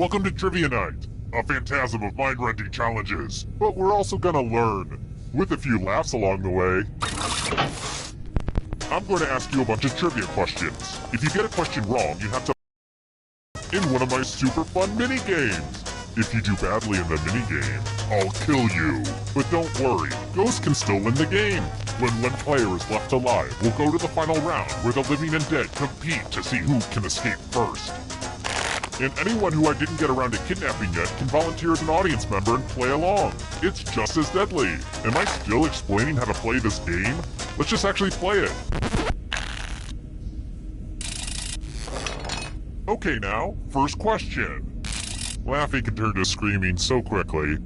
Welcome to Trivia Night, a phantasm of mind-rending challenges. But we're also gonna learn, with a few laughs along the way. I'm going to ask you a bunch of trivia questions. If you get a question wrong, you have to in one of my super fun mini-games. If you do badly in the mini-game, I'll kill you. But don't worry, ghosts can still win the game. When one player is left alive, we'll go to the final round where the living and dead compete to see who can escape first. And anyone who I didn't get around to kidnapping yet can volunteer as an audience member and play along. It's just as deadly. Am I still explaining how to play this game? Let's just actually play it. Okay now, first question. Laughing can turn to screaming so quickly.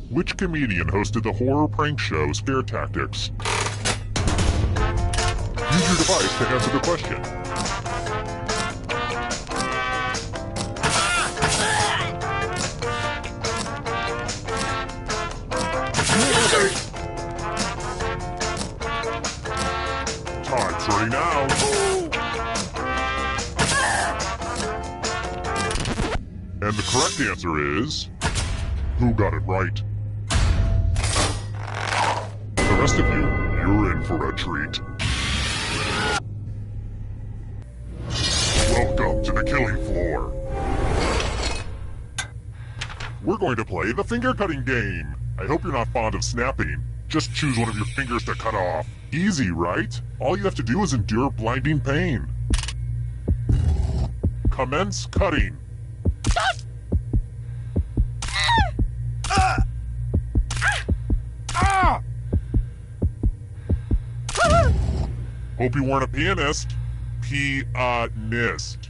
Which comedian hosted the horror prank show Scare Tactics? Use your device to answer the question. Time's running out. And the correct answer is... who got it right? The rest of you, you're in for a treat. Welcome to the killing floor. We're going to play the finger-cutting game. I hope you're not fond of snapping. Just choose one of your fingers to cut off. Easy, right? All you have to do is endure blinding pain. Commence cutting. Hope you weren't a pianist. Pianist.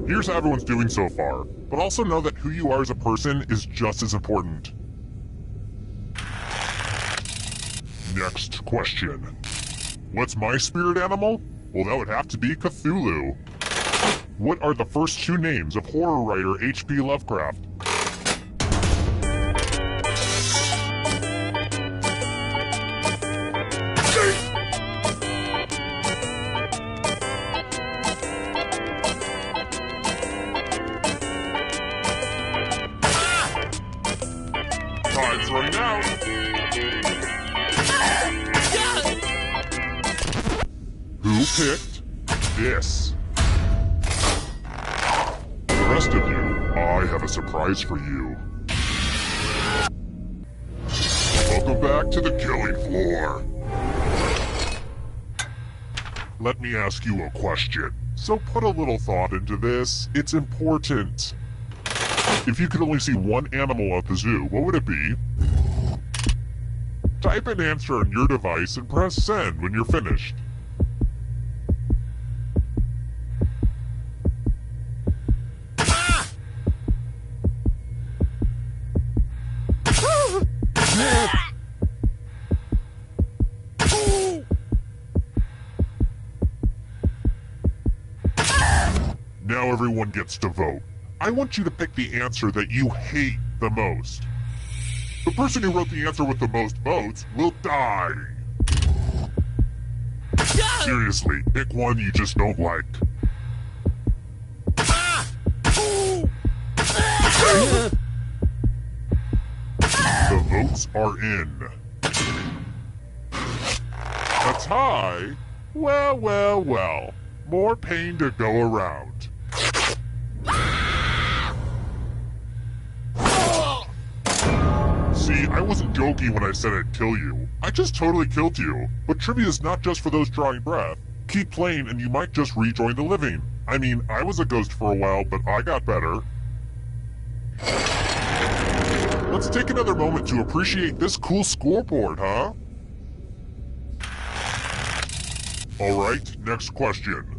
Here's how everyone's doing so far, but also know that who you are as a person is just as important. Next question. What's my spirit animal? Well, that would have to be Cthulhu. What are the first two names of horror writer H.P. Lovecraft? Time's running out. Who picked this? The rest of you, I have a surprise for you. Welcome back to the killing floor. Let me ask you a question. So put a little thought into this. It's important. If you could only see one animal at the zoo, what would it be? Type an answer on your device and press send when you're finished. Now everyone gets to vote. I want you to pick the answer that you hate the most. The person who wrote the answer with the most votes will die. Seriously, pick one you just don't like. The votes are in. A tie? Well, well, well. More pain to go around. See, I wasn't joking when I said I'd kill you. I just totally killed you. But trivia is not just for those drawing breath. Keep playing and you might just rejoin the living. I mean, I was a ghost for a while, but I got better. Let's take another moment to appreciate this cool scoreboard, huh? Alright, next question.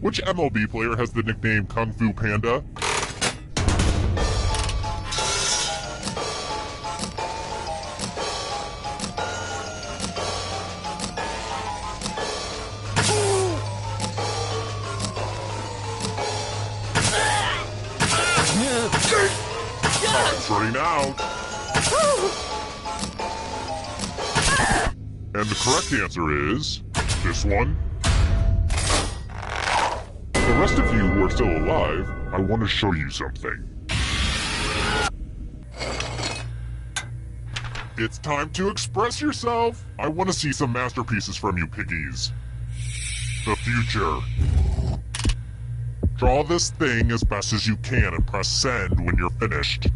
Which MLB player has the nickname Kung Fu Panda? Time's running out. And the correct answer is... This one. The rest of you who are still alive, I want to show you something. It's time to express yourself! I want to see some masterpieces from you, piggies. The future. Draw this thing as best as you can and press send when you're finished.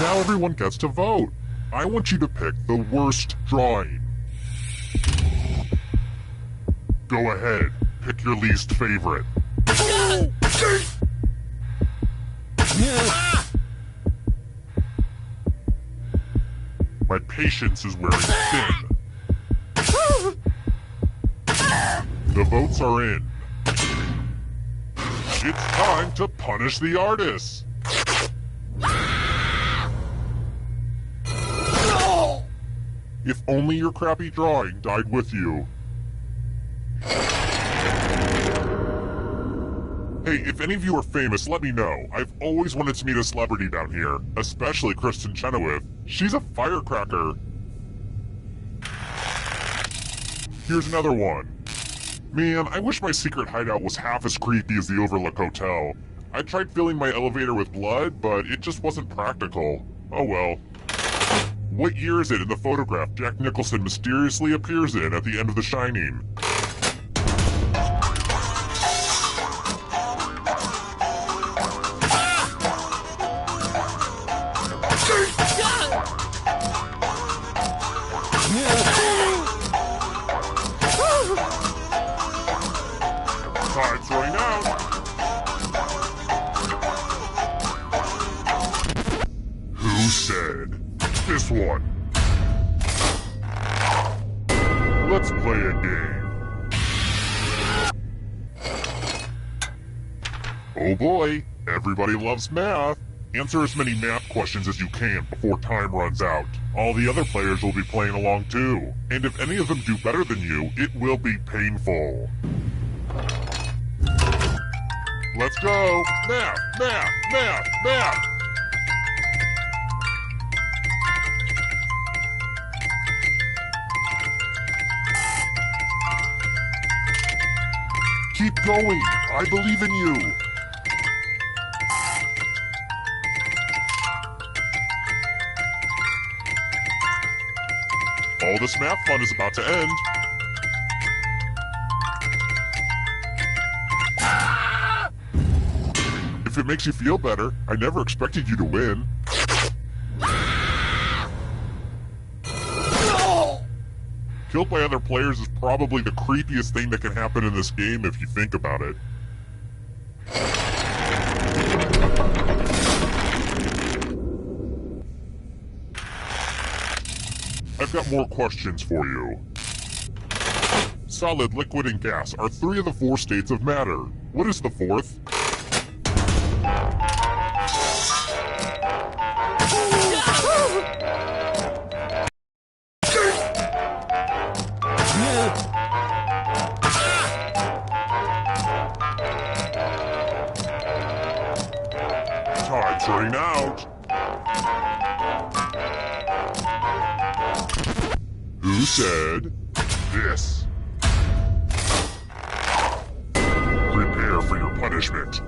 Now everyone gets to vote. I want you to pick the worst drawing. Go ahead, pick your least favorite. My patience is wearing thin. The votes are in. It's time to punish the artists. If only your crappy drawing died with you. Hey, if any of you are famous, let me know. I've always wanted to meet a celebrity down here, especially Kristen Chenoweth. She's a firecracker. Here's another one. Man, I wish my secret hideout was half as creepy as the Overlook Hotel. I tried filling my elevator with blood, but it just wasn't practical. Oh well. What year is it in the photograph Jack Nicholson mysteriously appears in at the end of The Shining? Time's running out. Who said? This one. Let's play a game. Oh boy, everybody loves math. Answer as many math questions as you can before time runs out. All the other players will be playing along too. And if any of them do better than you, it will be painful. Let's go! Math! Math! Math! Math! Keep going! I believe in you! All this math fun is about to end. If it makes you feel better, I never expected you to win. Killed by other players is probably the creepiest thing that can happen in this game if you think about it. I've got more questions for you. Solid, liquid, and gas are 3 of the 4 states of matter. What is the 4th? Time's running out. Who said this? Prepare for your punishment.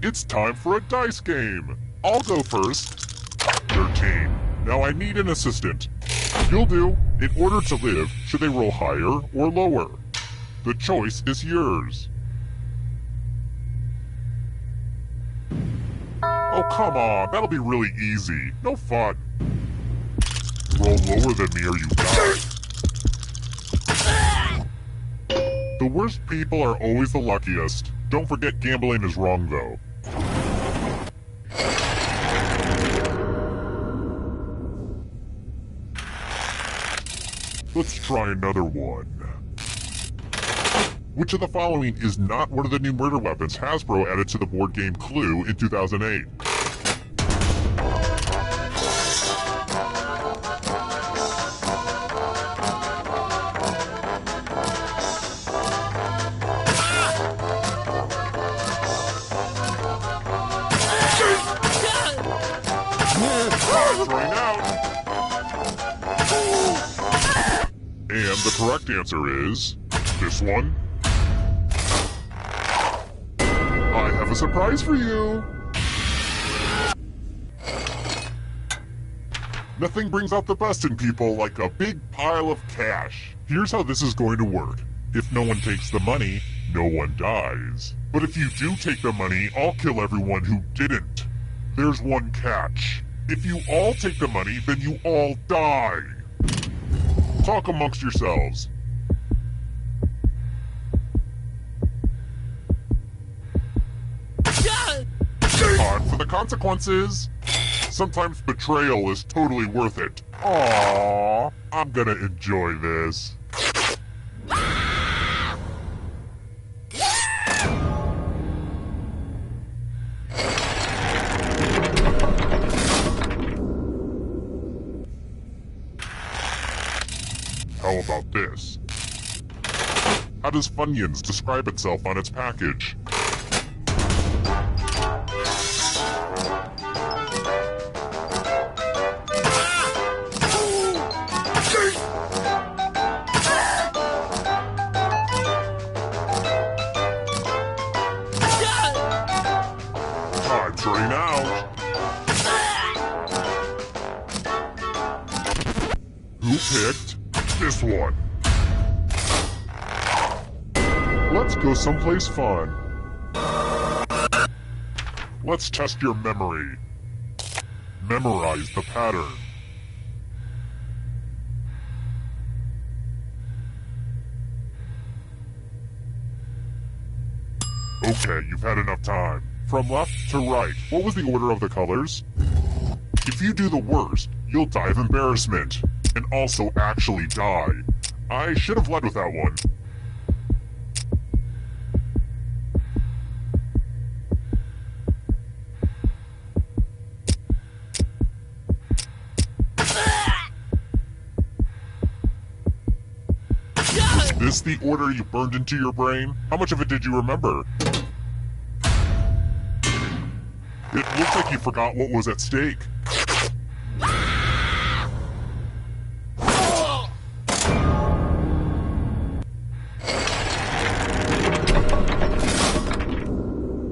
It's time for a dice game. I'll go first. 13. Now I need an assistant. You'll do. In order to live, should they roll higher or lower? The choice is yours. Oh, come on. That'll be really easy. No fun. Roll lower than me or you die. The worst people are always the luckiest. Don't forget gambling is wrong, though. Let's try another one. Which of the following is not one of the new murder weapons Hasbro added to the board game Clue in 2008? Trying out. And the correct answer is this one. I have a surprise for you. Nothing brings out the best in people like a big pile of cash. Here's how this is going to work. If no one takes the money, no one dies. But if you do take the money, I'll kill everyone who didn't. There's one catch. If you all take the money, then you all die. Talk amongst yourselves. Time for the consequences. Sometimes betrayal is totally worth it. Aww, I'm gonna enjoy this. How about this? How does Funyuns describe itself on its package? Time's running out. Who picked this one? Let's go someplace fun. Let's test your memory. Memorize the pattern. Okay, you've had enough time. From left to right, what was the order of the colors? If you do the worst, you'll die of embarrassment. And also actually die. I should have led with that one. Was this the order you burned into your brain? How much of it did you remember? It looks like you forgot what was at stake.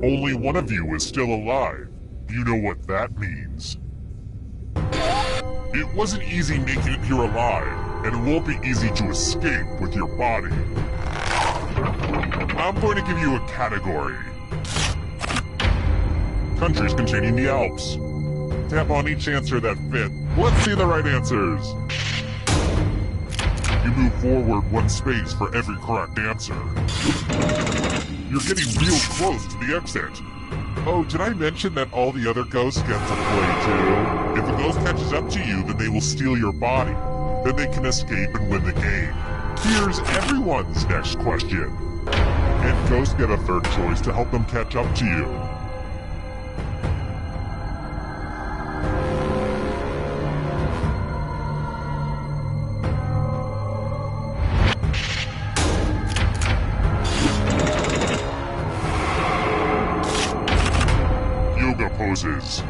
Only one of you is still alive. You know what that means. It wasn't easy making it here alive, and it won't be easy to escape with your body. I'm going to give you a category. Countries containing the Alps. Tap on each answer that fit. Let's see the right answers. You move forward one space for every correct answer. You're getting real close to the exit. Oh, did I mention that all the other ghosts get to play too? If a ghost catches up to you, then they will steal your body. Then they can escape and win the game. Here's everyone's next question. And ghosts get a third choice to help them catch up to you. Poses.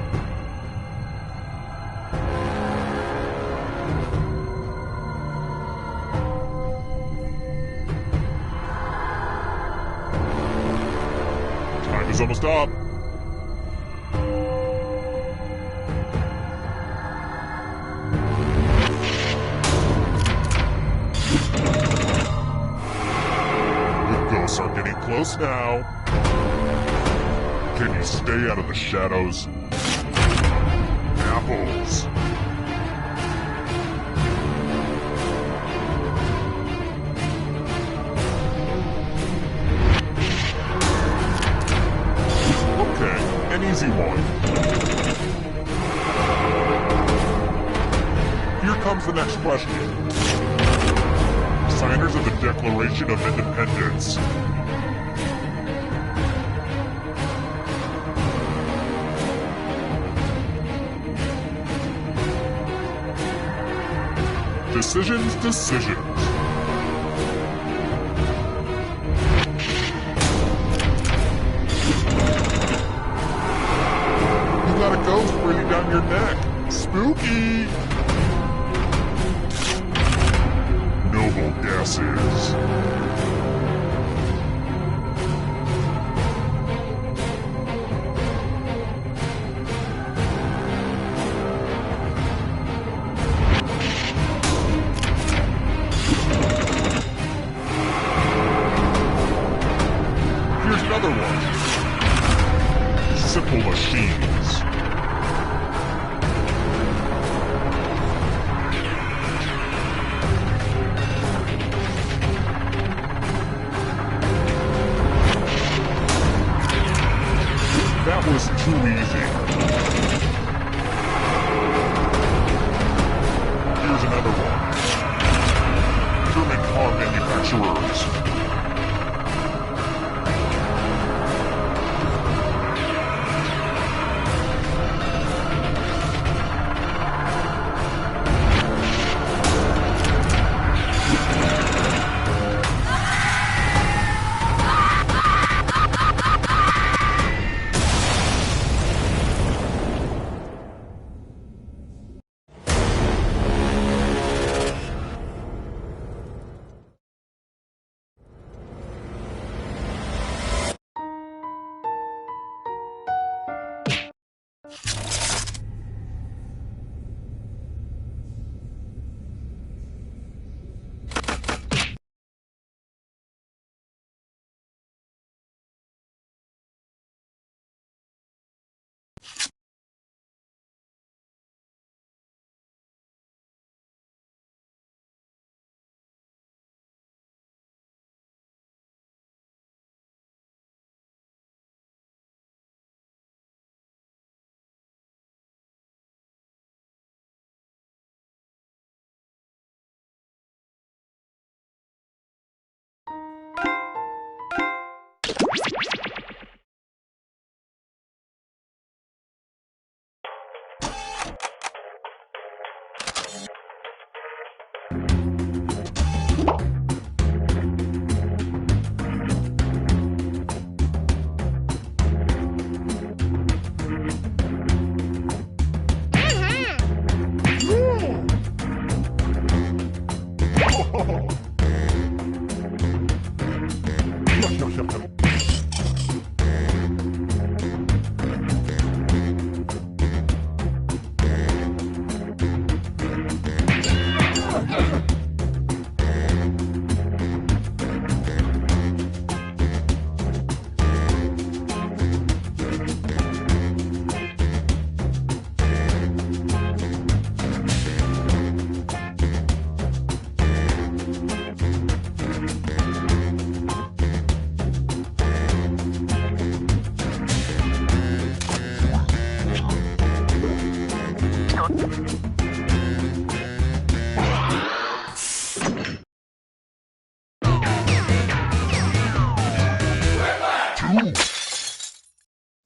Time is almost up. The ghosts are getting close now. Can you stay out of the shadows? Apples. Okay, an easy one. Here comes the next question. signers of the Declaration of Independence. Decisions, decisions. You got a ghost breathing down your neck. Spooky. Noble gases. Here's another one. Simple machines. That was too easy. Here's another one. German car manufacturers.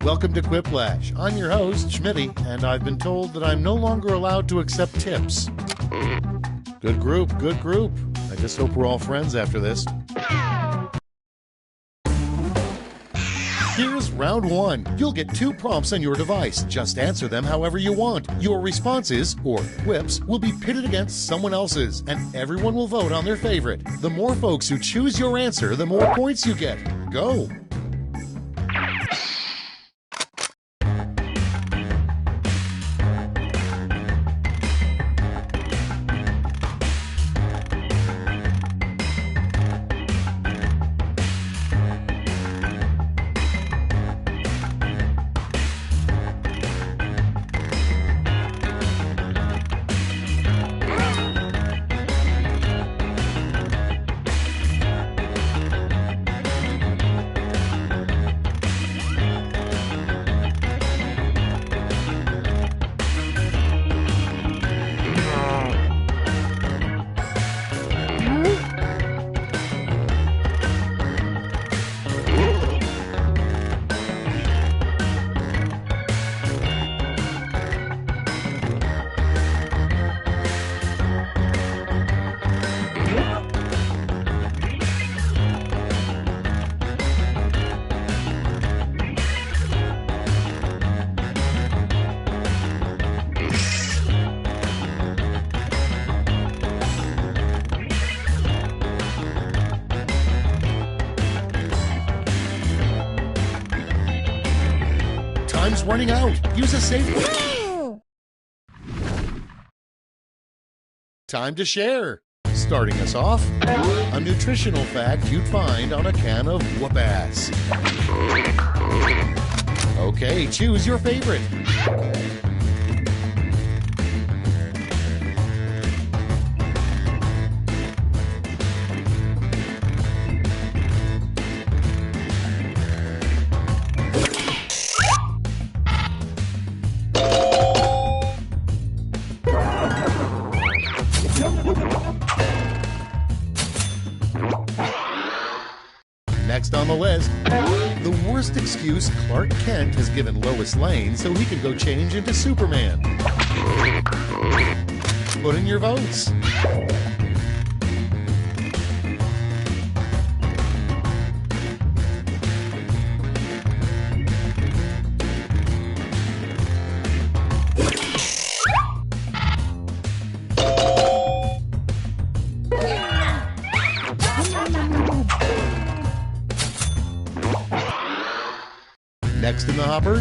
Welcome to Quiplash. I'm your host, Schmitty, and I've been told that I'm no longer allowed to accept tips. Good group, good group. I just hope we're all friends after this. Here's round one. You'll get 2 prompts on your device. Just answer them however you want. Your responses, or quips, will be pitted against someone else's, and everyone will vote on their favorite. The more folks who choose your answer, the more points you get. Go! Time's running out. Use a safe. Time to share. Starting us off, a nutritional fact you'd find on a can of whoop-ass. Okay, choose your favorite. Next on the list, the worst excuse Clark Kent has given Lois Lane so he can go change into Superman. Put in your votes. Next in the hopper,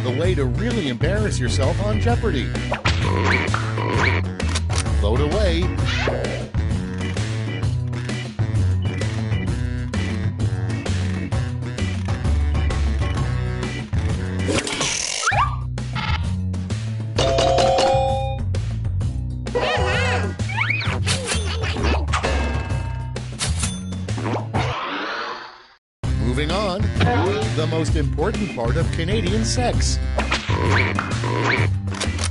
the way to really embarrass yourself on Jeopardy. Vote away. Moving on, the most important part of Canadian sex.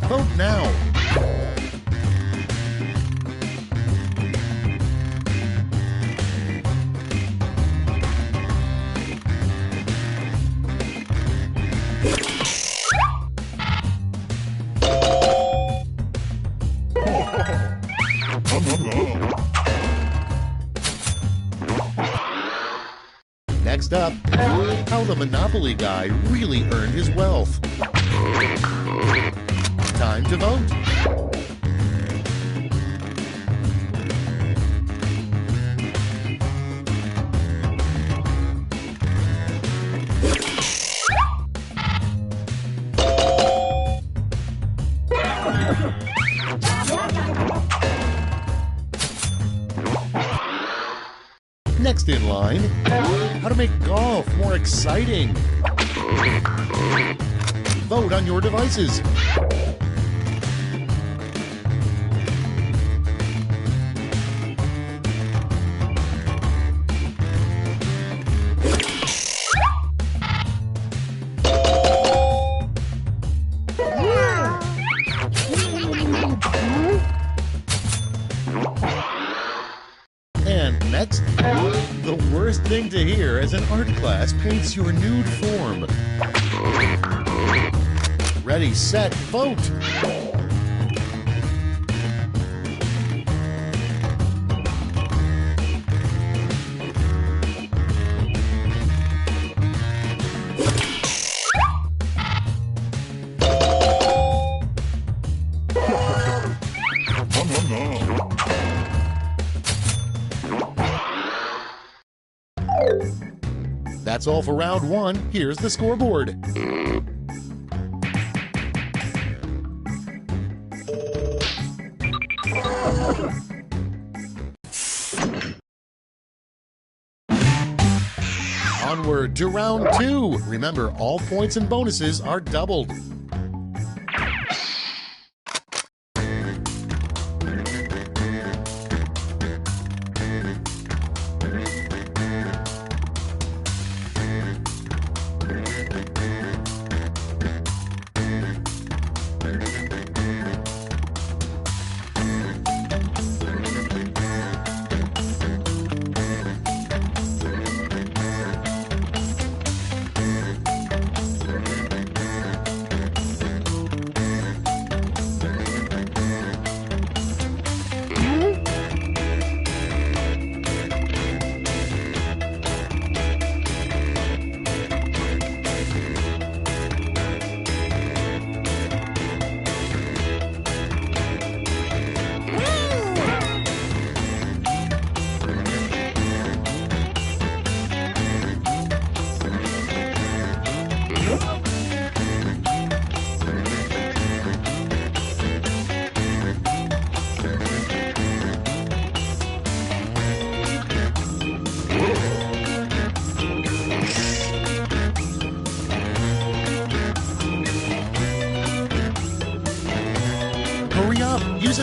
Vote now. Next up, how the Monopoly guy really earned his wealth. Time to vote. Next in line, how to make golf more exciting. Vote on your devices. And next, the worst thing to hear as an art class paints your nude form. Ready, set, vote! That's all for round one. Here's the scoreboard. Onward to round two. Remember, all points and bonuses are doubled.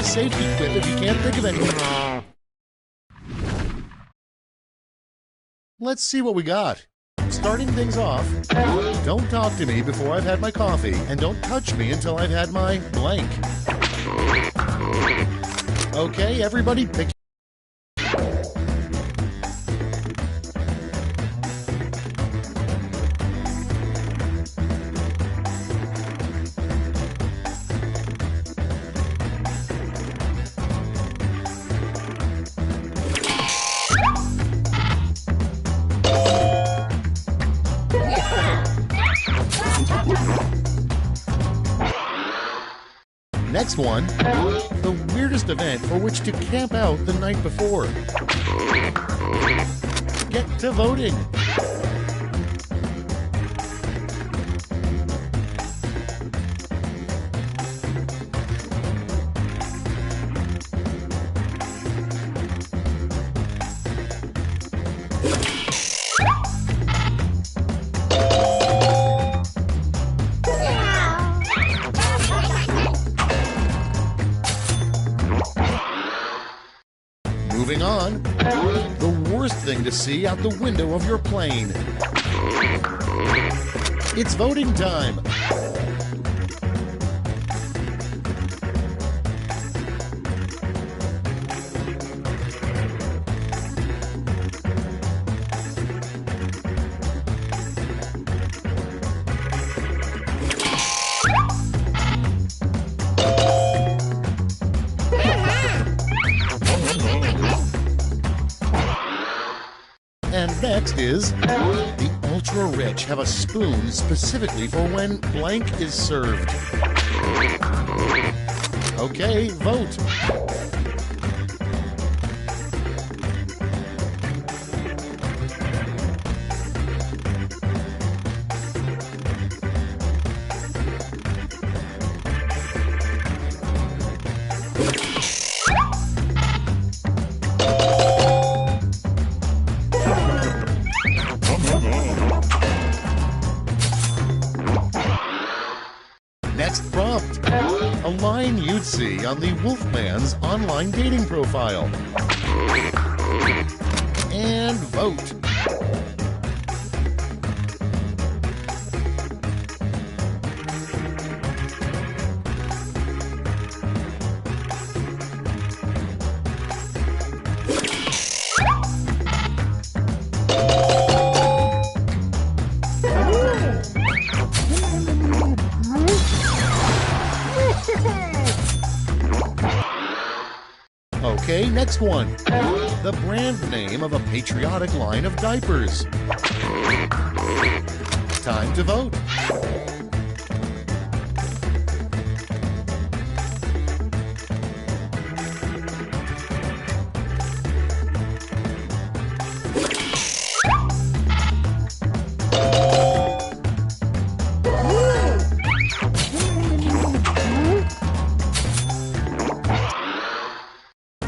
a safety quip if you can't think of anything. Let's see what we got. Starting things off, don't talk to me before I've had my coffee, and don't touch me until I've had my blank. Okay, everybody pick. Next one, the weirdest event for which to camp out the night before. Get to voting. Moving on, the worst thing to see out the window of your plane. It's voting time. And next is, the ultra-rich have a spoon specifically for when blank is served. Okay, vote. Next prompt, a line you'd see on the Wolfman's online dating profile. And vote. Okay, next one. The brand name of a patriotic line of diapers. Time to vote.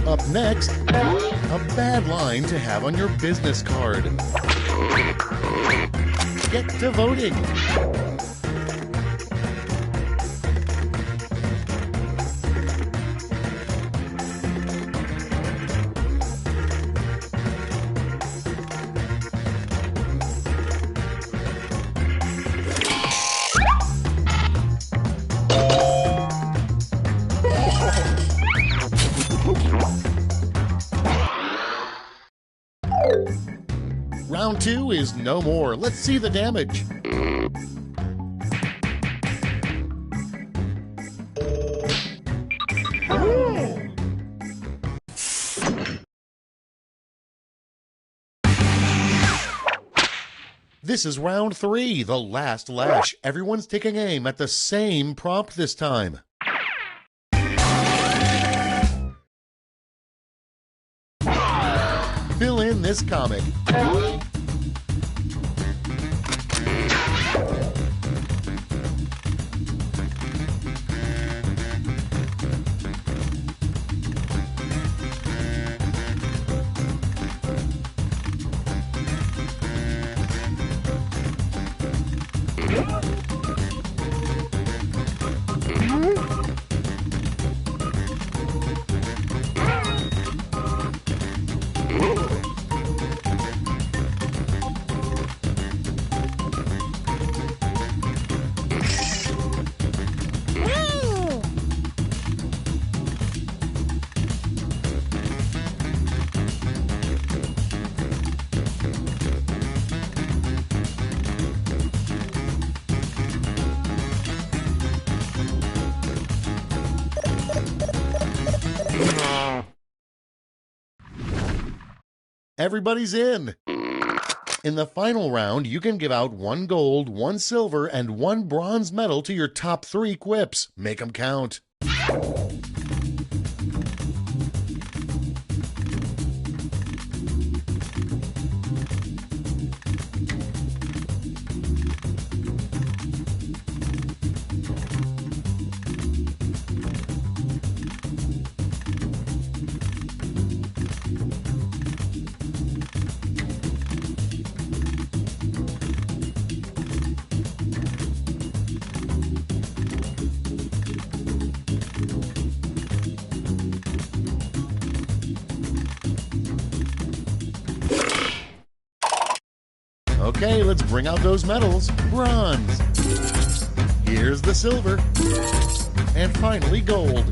Up next, a bad line to have on your business card. Get to voting. Round 2 is no more. Let's see the damage. This is round 3, the last lash. Everyone's taking aim at the same prompt this time. Fill in this comic. Everybody's in. In the final round, you can give out 1 gold, 1 silver, and 1 bronze medal to your top 3 quips. Make 'em count. Okay, let's bring out those medals. Bronze. Here's the silver. And finally, gold.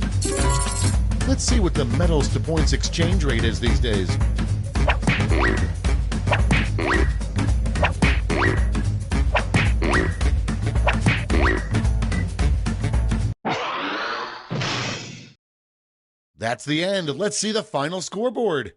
Let's see what the medals to points exchange rate is these days. That's the end. Let's see the final scoreboard.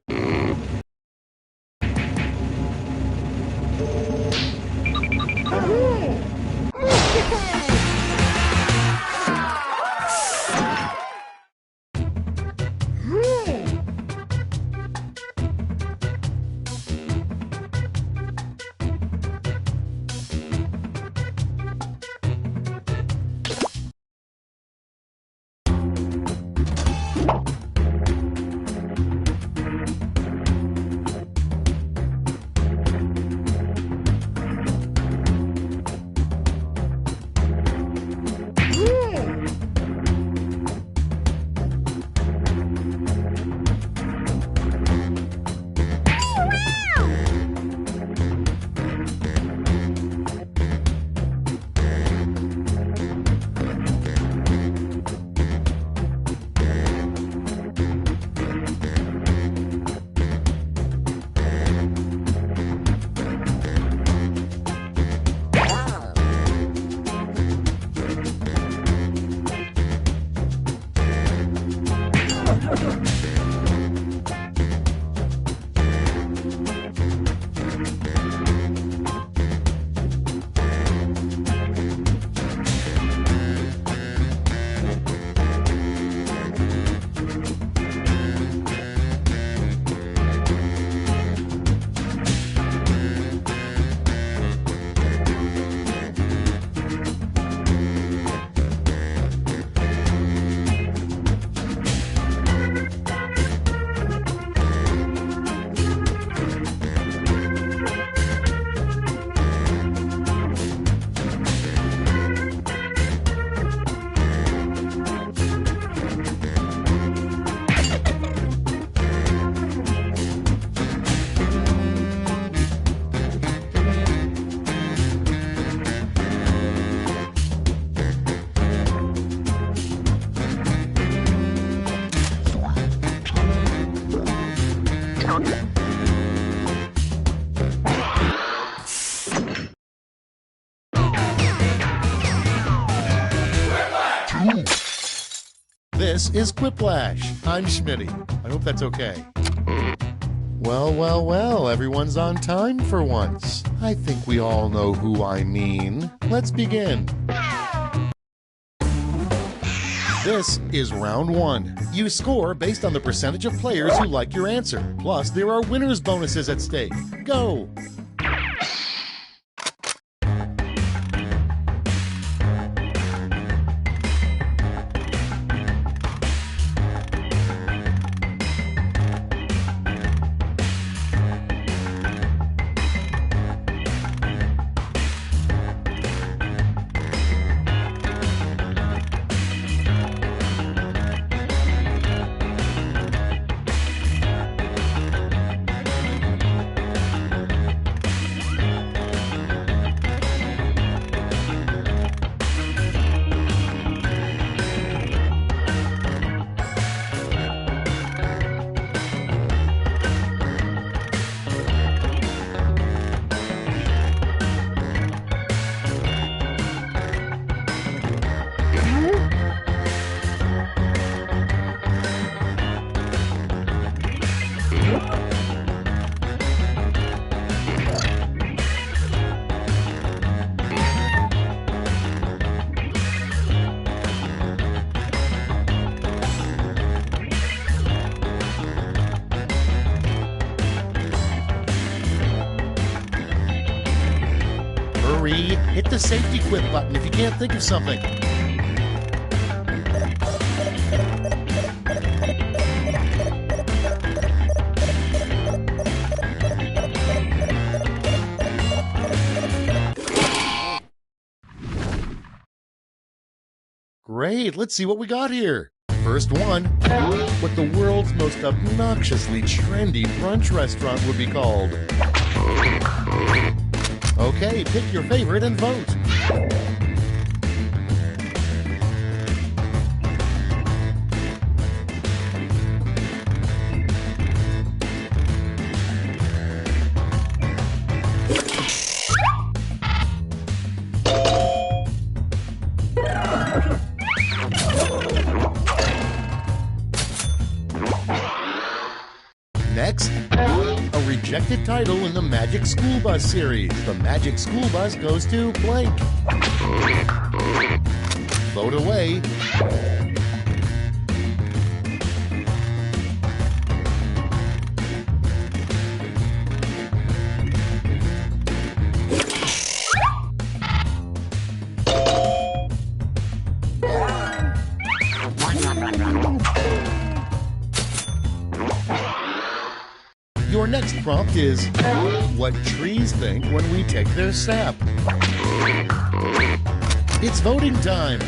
This is Quiplash. I'm Schmitty. I hope that's okay. Well, everyone's on time for once. I think we all know who I mean. Let's begin. This is round 1. You score based on the percentage of players who like your answer. Plus, there are winner's bonuses at stake. Go! 3, hit the safety quit button if you can't think of something. Great, let's see what we got here. First one, what the world's most obnoxiously trendy brunch restaurant would be called. Okay, pick your favorite and vote. Next, a rejected title in the Magic School Bus series. The Magic School Bus goes to blank. Vote away. Your next prompt is, what trees think when we take their sap? It's voting time.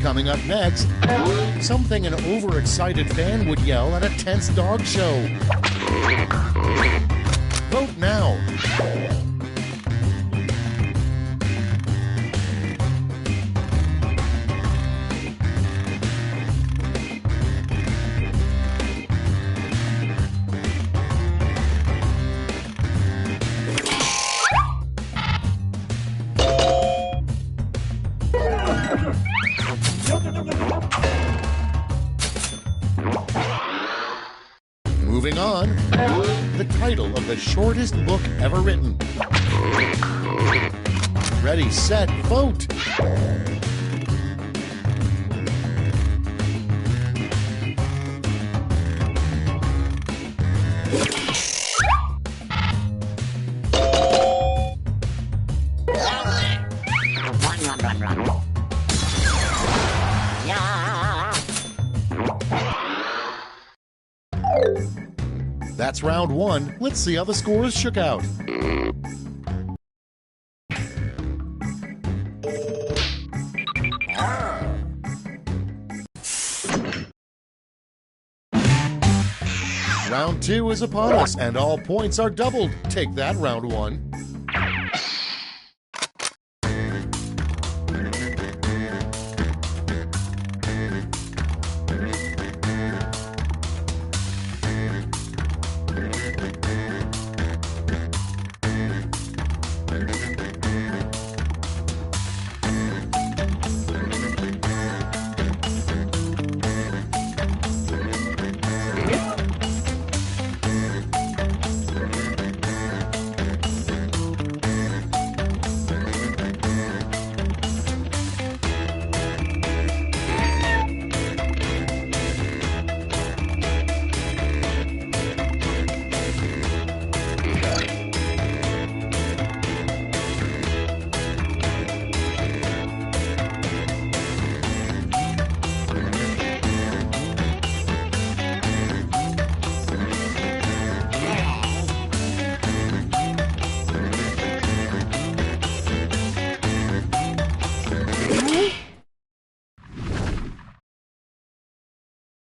Coming up next, something an overexcited fan would yell at a tense dog show. Vote now. Moving on, the title of the shortest book ever written. Ready, set, vote! That's round one. Let's see how the scores shook out. Round two is upon us, and all points are doubled. Take that, round one.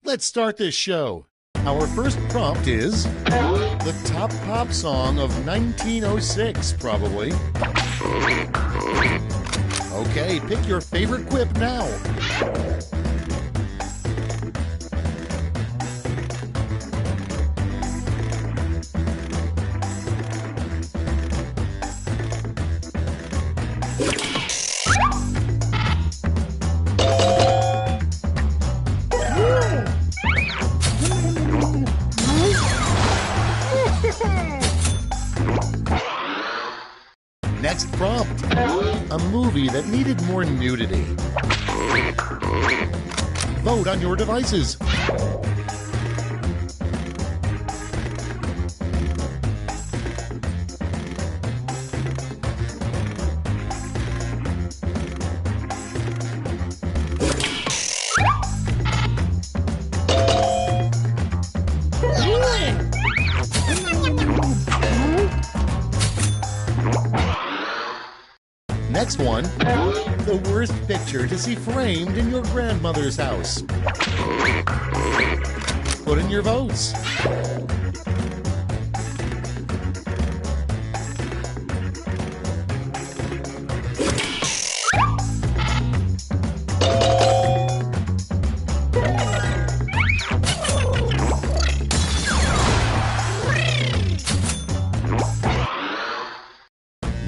Let's start this show. Our first prompt is the top pop song of 1906, probably. Okay, pick your favorite quip now. movie that needed more nudity? Vote on your devices. Next one, the worst picture to see framed in your grandmother's house. Put in your votes.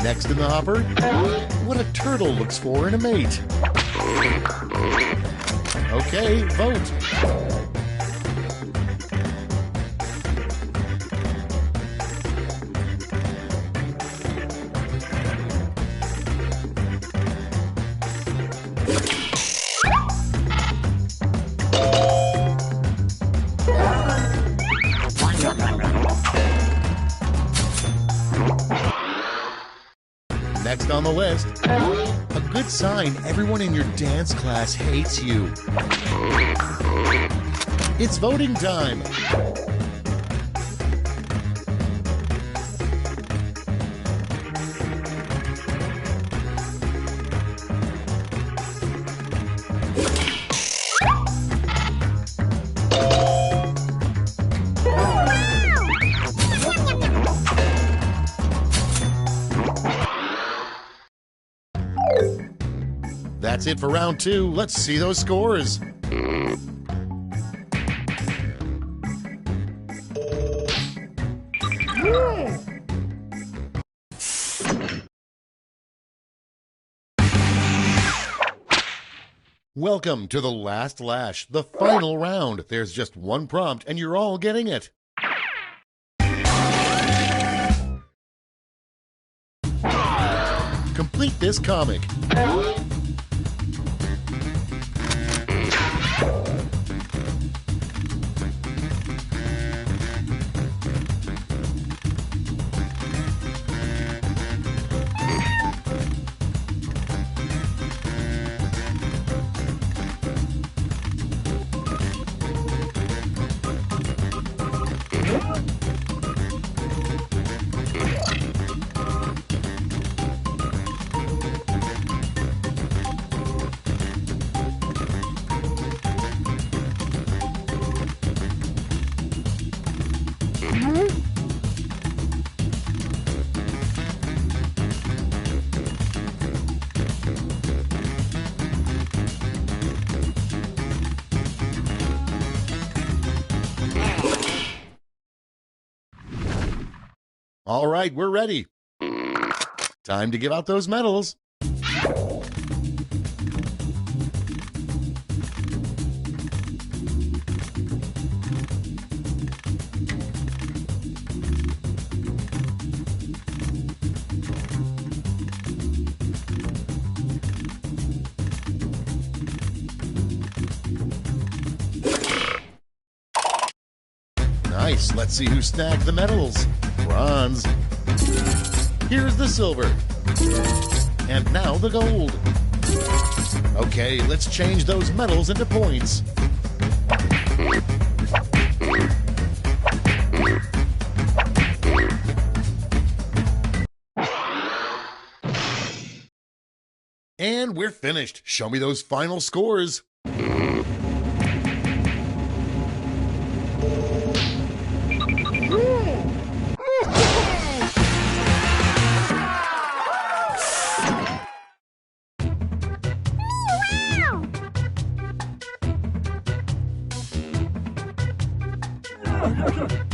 Next in the hopper, what a turtle looks for in a mate. Okay, vote. Next on the list, a good sign everyone in your dance class hates you. It's voting time. That's it for round 2. Let's see those scores. Welcome to the last lash, the final round. There's just one prompt and you're all getting it. Complete this comic. All right, we're ready. Time to give out those medals. Nice. Let's see who snagged the medals. Bronze. Here's the silver. And now the gold. Okay, let's change those medals into points. And we're finished. Show me those final scores. Wow!